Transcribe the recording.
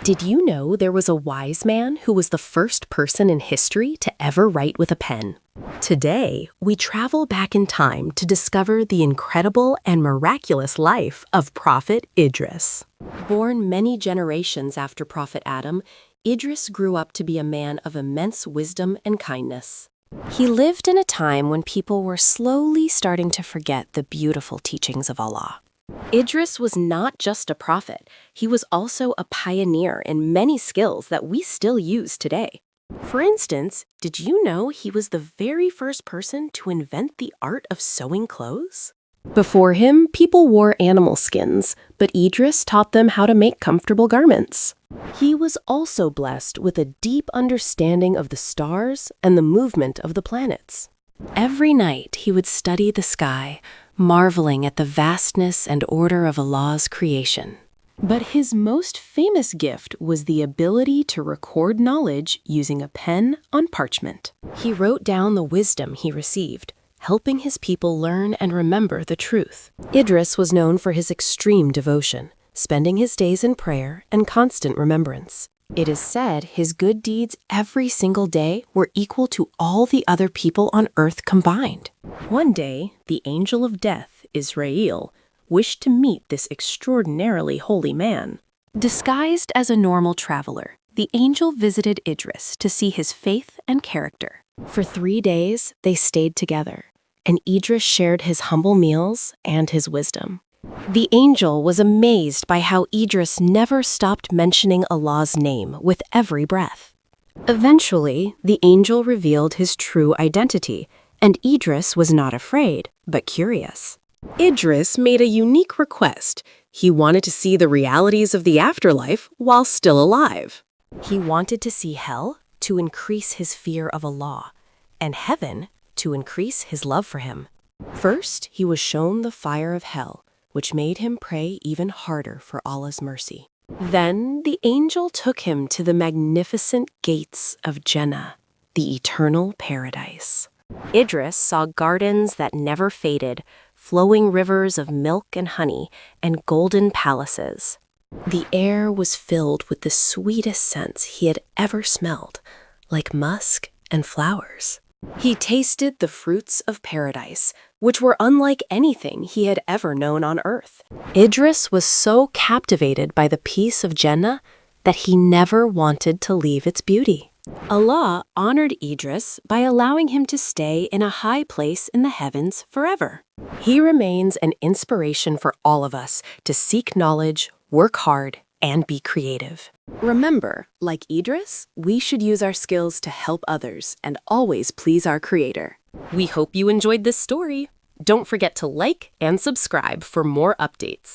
Did you know there was a wise man who was the first person in history to ever write with a pen? Today, we travel back in time to discover the incredible and miraculous life of Prophet Idris. Born many generations after Prophet Adam, Idris grew up to be a man of immense wisdom and kindness. He lived in a time when people were slowly starting to forget the beautiful teachings of Allah. Idris was not just a prophet, he was also a pioneer in many skills that we still use today. For instance, did you know he was the very first person to invent the art of sewing clothes? Before him, people wore animal skins, but Idris taught them how to make comfortable garments. He was also blessed with a deep understanding of the stars and the movement of the planets. Every night he would study the sky, marveling at the vastness and order of Allah's creation. But his most famous gift was the ability to record knowledge using a pen on parchment. He wrote down the wisdom he received, helping his people learn and remember the truth. Idris was known for his extreme devotion, spending his days in prayer and constant remembrance. It is said his good deeds every single day were equal to all the other people on earth combined. One day, the angel of death, Israel, wished to meet this extraordinarily holy man. Disguised as a normal traveler, the angel visited Idris to see his faith and character. For 3 days, they stayed together, and Idris shared his humble meals and his wisdom. The angel was amazed by how Idris never stopped mentioning Allah's name with every breath. Eventually, the angel revealed his true identity, and Idris was not afraid, but curious. Idris made a unique request. He wanted to see the realities of the afterlife while still alive. He wanted to see hell to increase his fear of Allah, and heaven to increase his love for him. First, he was shown the fire of hell, which made him pray even harder for Allah's mercy. Then the angel took him to the magnificent gates of Jannah, the eternal paradise. Idris saw gardens that never faded, flowing rivers of milk and honey, and golden palaces. The air was filled with the sweetest scents he had ever smelled, like musk and flowers. He tasted the fruits of paradise, which were unlike anything he had ever known on earth. Idris was so captivated by the peace of Jannah that he never wanted to leave its beauty. Allah honored Idris by allowing him to stay in a high place in the heavens forever. He remains an inspiration for all of us to seek knowledge, work hard, and be creative. Remember, like Idris, we should use our skills to help others and always please our Creator. We hope you enjoyed this story. Don't forget to like and subscribe for more updates.